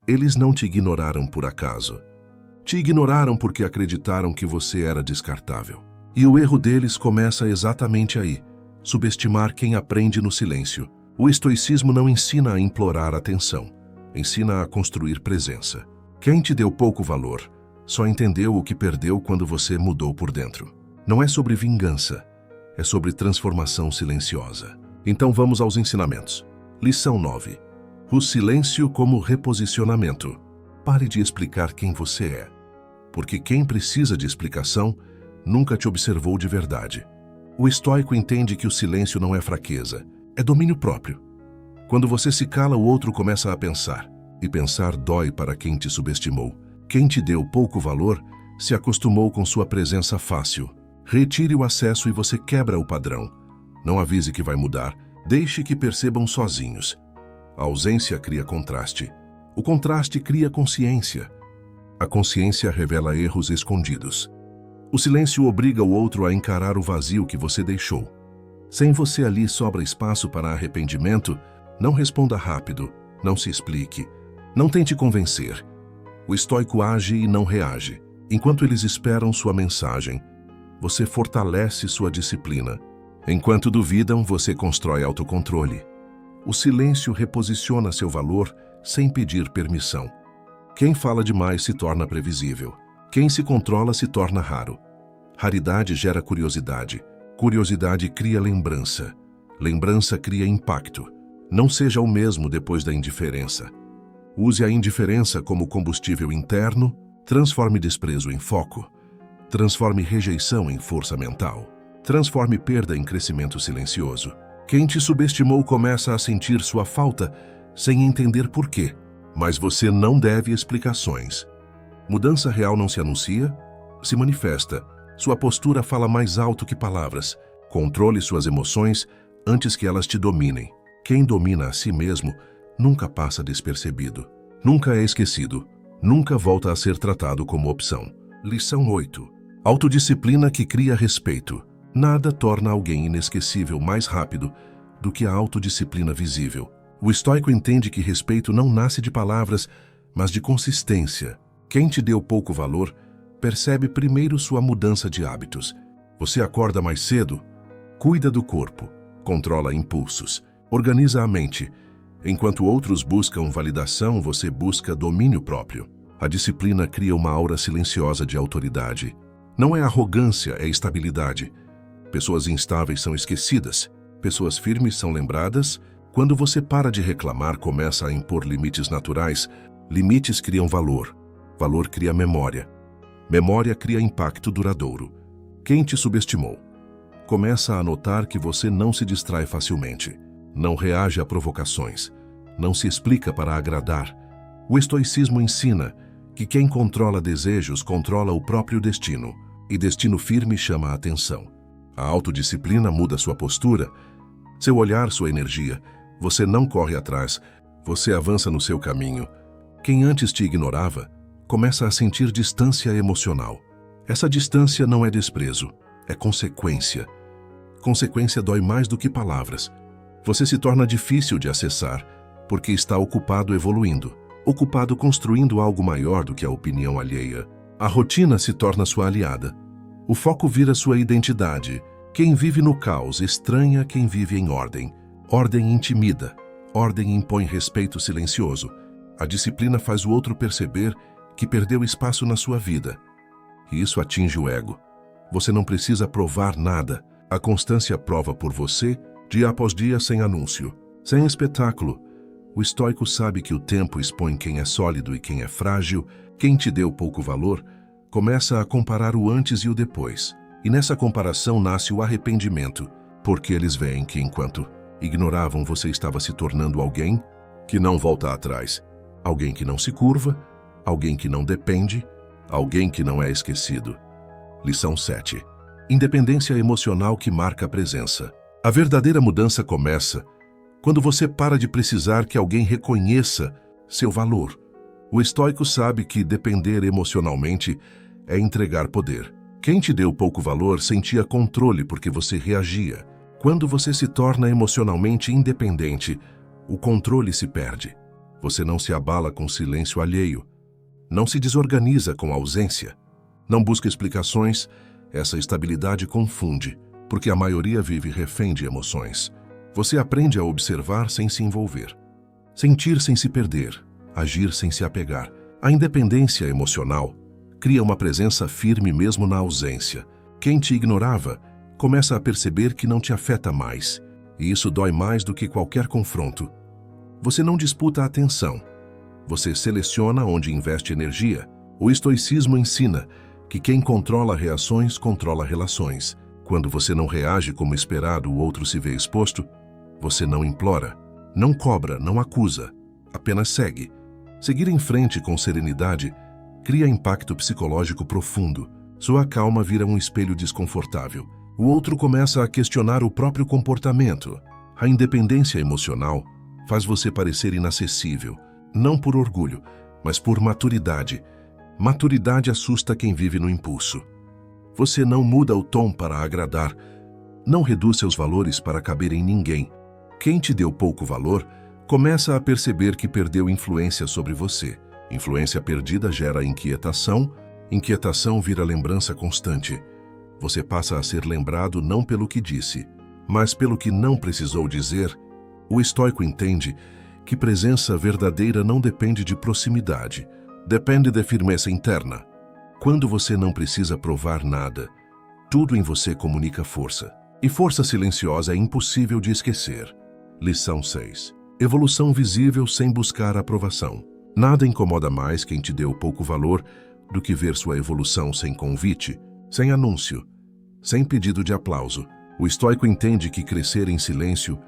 Eles não te ignoraram por acaso. Te ignoraram porque acreditaram que você era descartável. E o erro deles começa exatamente aí: subestimar quem aprende no silêncio. O estoicismo não ensina a implorar atenção, ensina a construir presença. Quem te deu pouco valor só entendeu o que perdeu quando você mudou por dentro. Não é sobre vingança, é sobre transformação silenciosa. Então vamos aos ensinamentos. Lição 9. O silêncio como reposicionamento. Pare de explicar quem você é, porque quem precisa de explicação nunca te observou de verdade. O estoico entende que o silêncio não é fraqueza, é domínio próprio. Quando você se cala, o outro começa a pensar, e pensar dói para quem te subestimou. Quem te deu pouco valor se acostumou com sua presença fácil. Retire o acesso e você quebra o padrão. Não avise que vai mudar, deixe que percebam sozinhos. A ausência cria contraste. O contraste cria consciência. A consciência revela erros escondidos. O silêncio obriga o outro a encarar o vazio que você deixou. Sem você ali sobra espaço para arrependimento. Não responda rápido, não se explique, não tente convencer. O estoico age e não reage. Enquanto eles esperam sua mensagem, você fortalece sua disciplina. Enquanto duvidam, você constrói autocontrole. O silêncio reposiciona seu valor sem pedir permissão. Quem fala demais se torna previsível. Quem se controla se torna raro. Raridade gera curiosidade. Curiosidade cria lembrança. Lembrança cria impacto. Não seja o mesmo depois da indiferença. Use a indiferença como combustível interno, transforme desprezo em foco, transforme rejeição em força mental, transforme perda em crescimento silencioso. Quem te subestimou começa a sentir sua falta sem entender por quê, mas você não deve explicações. Mudança real não se anuncia, se manifesta. Sua postura fala mais alto que palavras. Controle suas emoções antes que elas te dominem. Quem domina a si mesmo nunca passa despercebido, nunca é esquecido, nunca volta a ser tratado como opção. Lição 8. Autodisciplina que cria respeito. Nada torna alguém inesquecível mais rápido do que a autodisciplina visível. O estoico entende que respeito não nasce de palavras, mas de consistência. Quem te deu pouco valor percebe primeiro sua mudança de hábitos. Você acorda mais cedo, cuida do corpo, controla impulsos, organiza a mente. Enquanto outros buscam validação, você busca domínio próprio. A disciplina cria uma aura silenciosa de autoridade. Não é arrogância, é estabilidade. Pessoas instáveis são esquecidas. Pessoas firmes são lembradas. Quando você para de reclamar, começa a impor limites naturais. Limites criam valor. Valor cria memória. Memória cria impacto duradouro. Quem te subestimou começa a notar que você não se distrai facilmente. Não reage a provocações. Não se explica para agradar. O estoicismo ensina que quem controla desejos controla o próprio destino. E destino firme chama a atenção. A autodisciplina muda sua postura, seu olhar, sua energia. Você não corre atrás, você avança no seu caminho. Quem antes te ignorava começa a sentir distância emocional. Essa distância não é desprezo, é consequência. Consequência dói mais do que palavras. Você se torna difícil de acessar porque está ocupado evoluindo, ocupado construindo algo maior do que a opinião alheia. A rotina se torna sua aliada. O foco vira sua identidade. Quem vive no caos estranha quem vive em ordem. Ordem intimida. Ordem impõe respeito silencioso. A disciplina faz o outro perceber que perdeu espaço na sua vida. E isso atinge o ego. Você não precisa provar nada. A constância prova por você, dia após dia, sem anúncio, sem espetáculo. O estoico sabe que o tempo expõe quem é sólido e quem é frágil. Quem te deu pouco valor começa a comparar o antes e o depois. E nessa comparação nasce o arrependimento, porque eles veem que enquanto ignoravam, você estava se tornando alguém que não volta atrás, alguém que não se curva, alguém que não depende, alguém que não é esquecido. Lição 7. Independência emocional que marca a presença. A verdadeira mudança começa quando você para de precisar que alguém reconheça seu valor. O estoico sabe que depender emocionalmente é entregar poder. Quem te deu pouco valor sentia controle porque você reagia. Quando você se torna emocionalmente independente, o controle se perde. Você não se abala com silêncio alheio. Não se desorganiza com ausência. Não busca explicações. Essa estabilidade confunde, porque a maioria vive refém de emoções. Você aprende a observar sem se envolver, sentir sem se perder, agir sem se apegar. A independência emocional cria uma presença firme mesmo na ausência. Quem te ignorava começa a perceber que não te afeta mais, e isso dói mais do que qualquer confronto. Você não disputa a atenção. Você seleciona onde investe energia. O estoicismo ensina que quem controla reações, controla relações. Quando você não reage como esperado, o outro se vê exposto. Você não implora, não cobra, não acusa, apenas segue. Seguir em frente com serenidade cria impacto psicológico profundo. Sua calma vira um espelho desconfortável. O outro começa a questionar o próprio comportamento. A independência emocional faz você parecer inacessível, não por orgulho, mas por maturidade. Maturidade assusta quem vive no impulso. Você não muda o tom para agradar, não reduz seus valores para caber em ninguém. Quem te deu pouco valor começa a perceber que perdeu influência sobre você. Influência perdida gera inquietação, inquietação vira lembrança constante. Você passa a ser lembrado não pelo que disse, mas pelo que não precisou dizer. O estoico entende que presença verdadeira não depende de proximidade, depende de firmeza interna. Quando você não precisa provar nada, tudo em você comunica força. E força silenciosa é impossível de esquecer. Lição 6. Evolução visível sem buscar aprovação. Nada incomoda mais quem te deu pouco valor do que ver sua evolução sem convite, sem anúncio, sem pedido de aplauso. O estoico entende que crescer em silêncio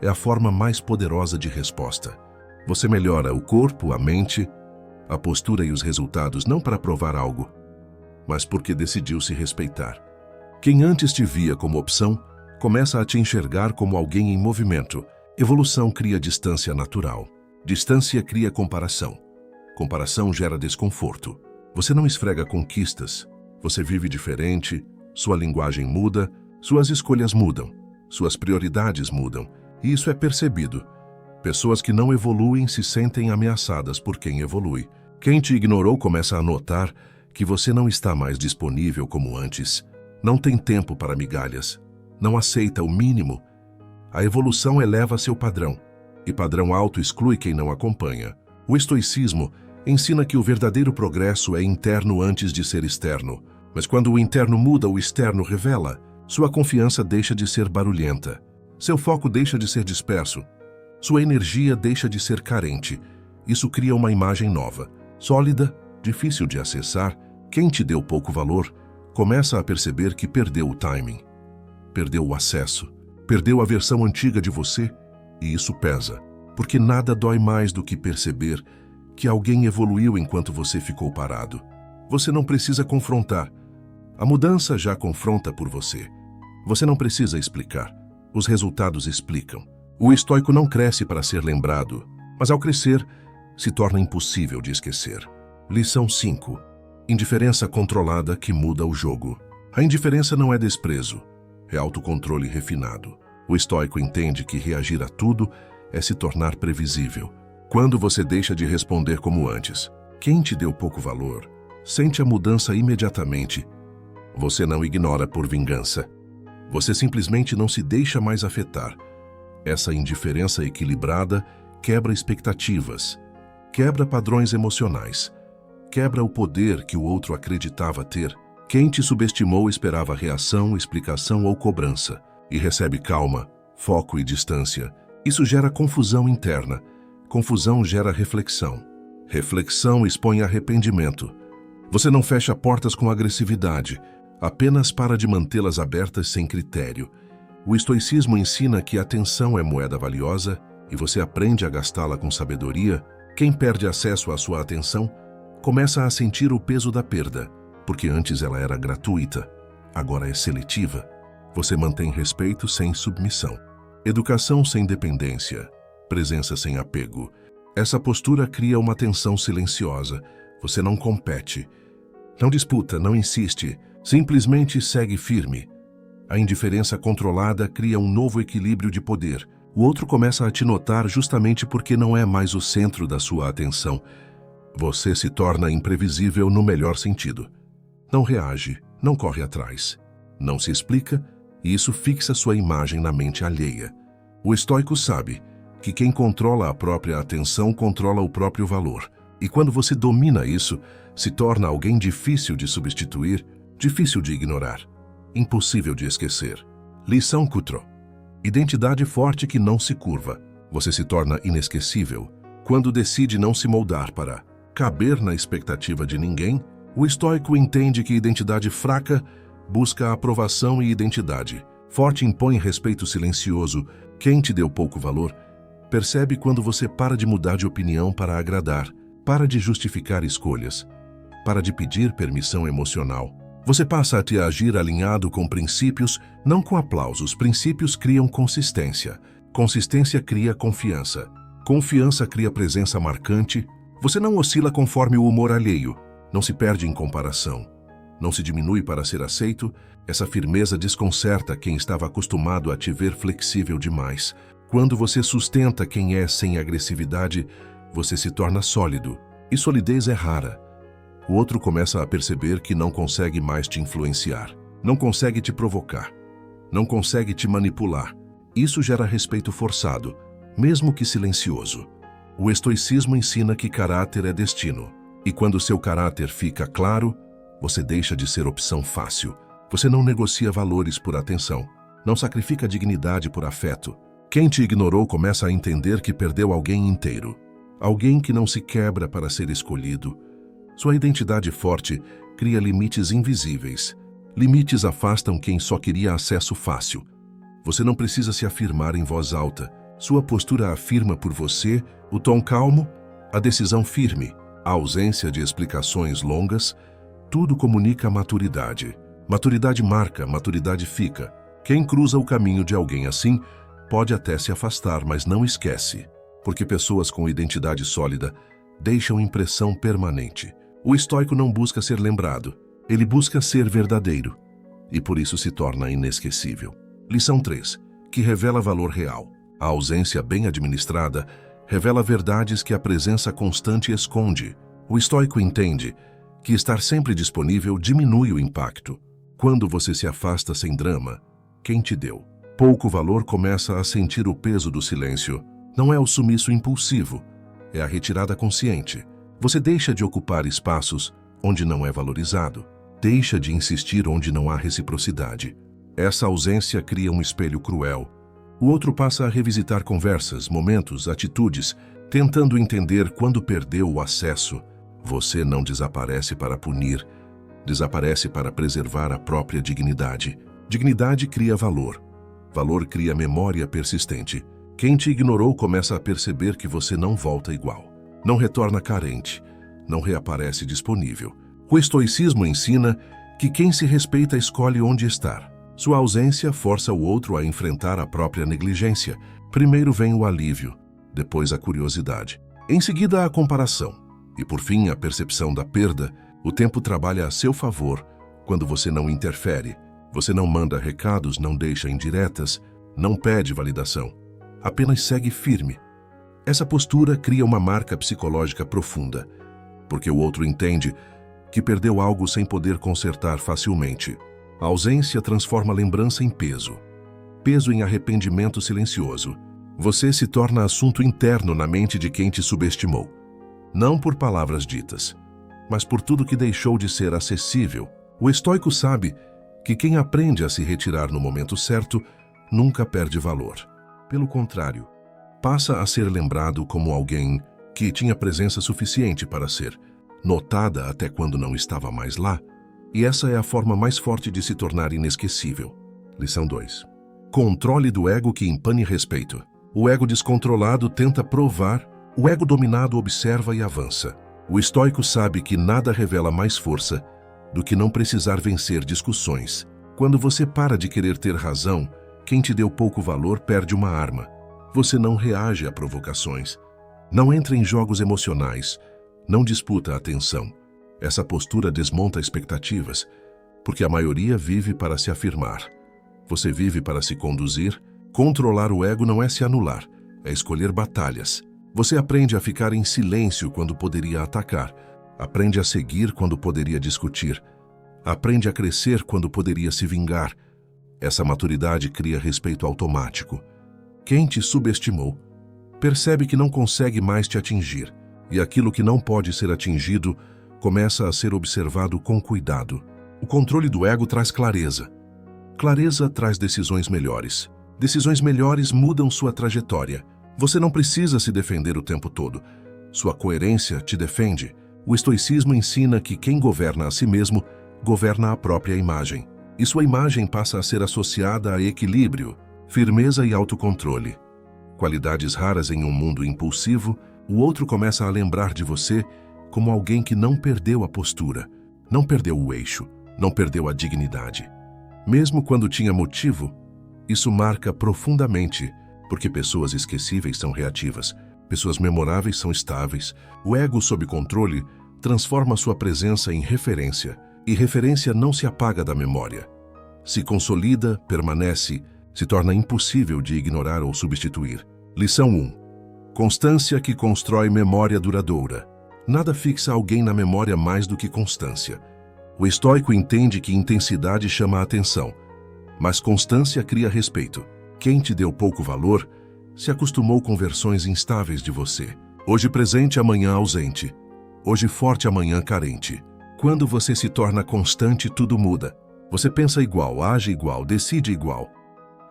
é a forma mais poderosa de resposta. Você melhora o corpo, a mente, a postura e os resultados não para provar algo, mas porque decidiu se respeitar. Quem antes te via como opção, começa a te enxergar como alguém em movimento. Evolução cria distância natural. Distância cria comparação. Comparação gera desconforto. Você não esfrega conquistas. Você vive diferente, sua linguagem muda, suas escolhas mudam, suas prioridades mudam, e isso é percebido. Pessoas que não evoluem se sentem ameaçadas por quem evolui. Quem te ignorou começa a notar que você não está mais disponível como antes. Não tem tempo para migalhas. Não aceita o mínimo. A evolução eleva seu padrão, e padrão alto exclui quem não acompanha. O estoicismo ensina que o verdadeiro progresso é interno antes de ser externo. Mas quando o interno muda, o externo revela. Sua confiança deixa de ser barulhenta. Seu foco deixa de ser disperso. Sua energia deixa de ser carente. Isso cria uma imagem nova, sólida, difícil de acessar. Quem te deu pouco valor começa a perceber que perdeu o timing, perdeu o acesso, perdeu a versão antiga de você, e isso pesa, porque nada dói mais do que perceber que alguém evoluiu enquanto você ficou parado. Você não precisa confrontar. A mudança já confronta por você. Você não precisa explicar. Os resultados explicam. O estoico não cresce para ser lembrado, mas ao crescer, se torna impossível de esquecer. Lição 5. Indiferença controlada que muda o jogo. A indiferença não é desprezo, é autocontrole refinado. O estoico entende que reagir a tudo é se tornar previsível. Quando você deixa de responder como antes, quem te deu pouco valor sente a mudança imediatamente. Você não ignora por vingança. Você simplesmente não se deixa mais afetar. Essa indiferença equilibrada quebra expectativas, quebra padrões emocionais, quebra o poder que o outro acreditava ter. Quem te subestimou esperava reação, explicação ou cobrança, e recebe calma, foco e distância. Isso gera confusão interna. Confusão gera reflexão. Reflexão expõe arrependimento. Você não fecha portas com agressividade, apenas para de mantê-las abertas sem critério. O estoicismo ensina que a atenção é moeda valiosa e você aprende a gastá-la com sabedoria. Quem perde acesso à sua atenção começa a sentir o peso da perda, porque antes ela era gratuita, agora é seletiva. Você mantém respeito sem submissão, educação sem dependência, presença sem apego. Essa postura cria uma tensão silenciosa. Você não compete, não disputa, não insiste, simplesmente segue firme. A indiferença controlada cria um novo equilíbrio de poder. O outro começa a te notar justamente porque não é mais o centro da sua atenção. Você se torna imprevisível no melhor sentido. Não reage, não corre atrás, não se explica, e isso fixa sua imagem na mente alheia. O estoico sabe que quem controla a própria atenção controla o próprio valor. E quando você domina isso, se torna alguém difícil de substituir, difícil de ignorar, impossível de esquecer. Lição 4. Identidade forte que não se curva. Você se torna inesquecível quando decide não se moldar para caber na expectativa de ninguém. O estoico entende que identidade fraca busca aprovação e identidade forte impõe respeito silencioso. Quem te deu pouco valor percebe quando você para de mudar de opinião para agradar, para de justificar escolhas, para de pedir permissão emocional. Você passa a te agir alinhado com princípios, não com aplausos. Princípios criam consistência. Consistência cria confiança. Confiança cria presença marcante. Você não oscila conforme o humor alheio. Não se perde em comparação. Não se diminui para ser aceito. Essa firmeza desconcerta quem estava acostumado a te ver flexível demais. Quando você sustenta quem é sem agressividade, você se torna sólido. E solidez é rara. O outro começa a perceber que não consegue mais te influenciar, não consegue te provocar, não consegue te manipular. Isso gera respeito forçado, mesmo que silencioso. O estoicismo ensina que caráter é destino. E quando seu caráter fica claro, você deixa de ser opção fácil. Você não negocia valores por atenção, não sacrifica dignidade por afeto. Quem te ignorou começa a entender que perdeu alguém inteiro. Alguém que não se quebra para ser escolhido. Sua identidade forte cria limites invisíveis. Limites afastam quem só queria acesso fácil. Você não precisa se afirmar em voz alta. Sua postura afirma por você o tom calmo, a decisão firme, a ausência de explicações longas. Tudo comunica maturidade. Maturidade marca, maturidade fica. Quem cruza o caminho de alguém assim pode até se afastar, mas não esquece. Porque pessoas com identidade sólida deixam impressão permanente. O estoico não busca ser lembrado, ele busca ser verdadeiro, e por isso se torna inesquecível. Lição 3, que revela valor real. A ausência bem administrada revela verdades que a presença constante esconde. O estoico entende que estar sempre disponível diminui o impacto. Quando você se afasta sem drama, quem te deu pouco valor começa a sentir o peso do silêncio. Não é o sumiço impulsivo, é a retirada consciente. Você deixa de ocupar espaços onde não é valorizado. Deixa de insistir onde não há reciprocidade. Essa ausência cria um espelho cruel. O outro passa a revisitar conversas, momentos, atitudes, tentando entender quando perdeu o acesso. Você não desaparece para punir, desaparece para preservar a própria dignidade. Dignidade cria valor. Valor cria memória persistente. Quem te ignorou começa a perceber que você não volta igual. Não retorna carente, não reaparece disponível. O estoicismo ensina que quem se respeita escolhe onde estar. Sua ausência força o outro a enfrentar a própria negligência. Primeiro vem o alívio, depois a curiosidade. Em seguida, a comparação. E por fim, a percepção da perda. O tempo trabalha a seu favor quando você não interfere. Você não manda recados, não deixa indiretas, não pede validação. Apenas segue firme. Essa postura cria uma marca psicológica profunda, porque o outro entende que perdeu algo sem poder consertar facilmente. A ausência transforma a lembrança em peso. Peso em arrependimento silencioso. Você se torna assunto interno na mente de quem te subestimou. Não por palavras ditas, mas por tudo que deixou de ser acessível. O estoico sabe que quem aprende a se retirar no momento certo nunca perde valor. Pelo contrário, passa a ser lembrado como alguém que tinha presença suficiente para ser notada até quando não estava mais lá, e essa é a forma mais forte de se tornar inesquecível. Lição 2. Controle do ego que impõe respeito. O ego descontrolado tenta provar, o ego dominado observa e avança. O estoico sabe que nada revela mais força do que não precisar vencer discussões. Quando você para de querer ter razão, quem te deu pouco valor perde uma arma. Você não reage a provocações, não entra em jogos emocionais, não disputa a atenção. Essa postura desmonta expectativas, porque a maioria vive para se afirmar. Você vive para se conduzir, Controlar o ego não é se anular, é escolher batalhas. Você aprende a ficar em silêncio quando poderia atacar. Aprende a seguir quando poderia discutir. Aprende a crescer quando poderia se vingar. Essa maturidade cria respeito automático. Quem te subestimou percebe que não consegue mais te atingir, e aquilo que não pode ser atingido começa a ser observado com cuidado. O controle do ego traz clareza. Clareza traz decisões melhores. Decisões melhores mudam sua trajetória. Você não precisa se defender o tempo todo. Sua coerência te defende. O estoicismo ensina que quem governa a si mesmo, governa a própria imagem. E sua imagem passa a ser associada a equilíbrio, firmeza e autocontrole. Qualidades raras em um mundo impulsivo, o outro começa a lembrar de você como alguém que não perdeu a postura, não perdeu o eixo, não perdeu a dignidade. Mesmo quando tinha motivo, isso marca profundamente, porque pessoas esquecíveis são reativas, pessoas memoráveis são estáveis. O ego sob controle transforma sua presença em referência, e referência não se apaga da memória. Se consolida, permanece, se torna impossível de ignorar ou substituir. Lição 1. Constância que constrói memória duradoura. Nada fixa alguém na memória mais do que constância. O estoico entende que intensidade chama a atenção, mas constância cria respeito. Quem te deu pouco valor se acostumou com versões instáveis de você. Hoje presente, amanhã ausente. Hoje forte, amanhã carente. Quando você se torna constante, tudo muda. Você pensa igual, age igual, decide igual.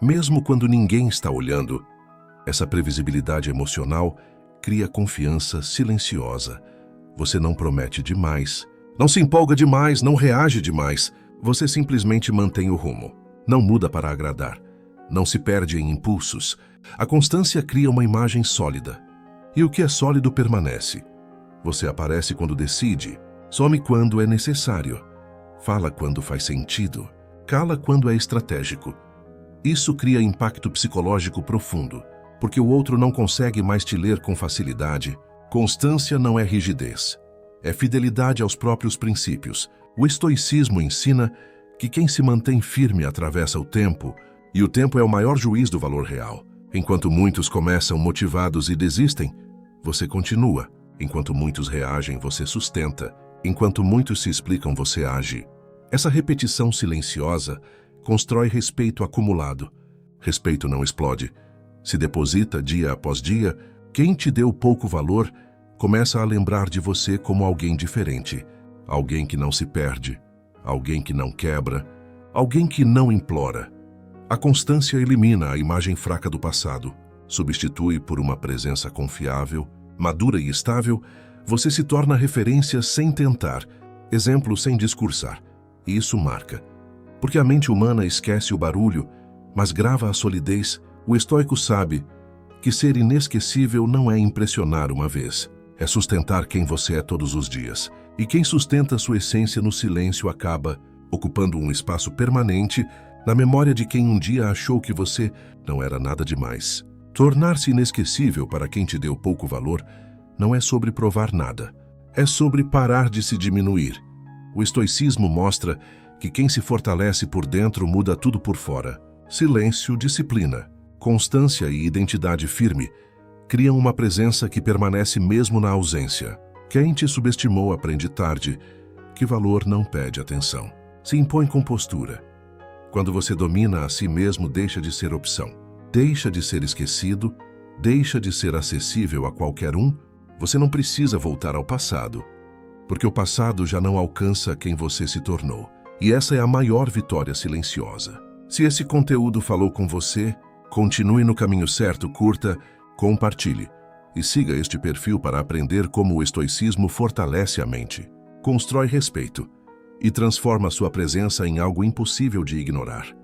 Mesmo quando ninguém está olhando, essa previsibilidade emocional cria confiança silenciosa. Você não promete demais, não se empolga demais, não reage demais. Você simplesmente mantém o rumo. Não muda para agradar. Não se perde em impulsos. A constância cria uma imagem sólida. E o que é sólido permanece. Você aparece quando decide, some quando é necessário, fala quando faz sentido, cala quando é estratégico. Isso cria impacto psicológico profundo, porque o outro não consegue mais te ler com facilidade. Constância não é rigidez, é fidelidade aos próprios princípios. O estoicismo ensina que quem se mantém firme atravessa o tempo, e o tempo é o maior juiz do valor real. Enquanto muitos começam motivados e desistem, você continua. Enquanto muitos reagem, você sustenta. Enquanto muitos se explicam, você age. Essa repetição silenciosa constrói respeito acumulado. Respeito não explode. Se deposita dia após dia. Quem te deu pouco valor começa a lembrar de você como alguém diferente. Alguém que não se perde. Alguém que não quebra. Alguém que não implora. A constância elimina a imagem fraca do passado. Substitui por uma presença confiável, madura e estável. Você se torna referência sem tentar, exemplo sem discursar. E isso marca. Porque a mente humana esquece o barulho, mas grava a solidez. O estoico sabe que ser inesquecível não é impressionar uma vez, é sustentar quem você é todos os dias. E quem sustenta sua essência no silêncio acaba ocupando um espaço permanente na memória de quem um dia achou que você não era nada demais. Tornar-se inesquecível para quem te deu pouco valor não é sobre provar nada, é sobre parar de se diminuir. O estoicismo mostra que quem se fortalece por dentro muda tudo por fora. Silêncio, disciplina, constância e identidade firme criam uma presença que permanece mesmo na ausência. Quem te subestimou aprende tarde que valor não pede atenção. Se impõe com postura. Quando você domina a si mesmo, deixa de ser opção. Deixa de ser esquecido, deixa de ser acessível a qualquer um. Você não precisa voltar ao passado, porque o passado já não alcança quem você se tornou. E essa é a maior vitória silenciosa. Se esse conteúdo falou com você, continue no caminho certo, curta, compartilhe e siga este perfil para aprender como o estoicismo fortalece a mente, constrói respeito e transforma sua presença em algo impossível de ignorar.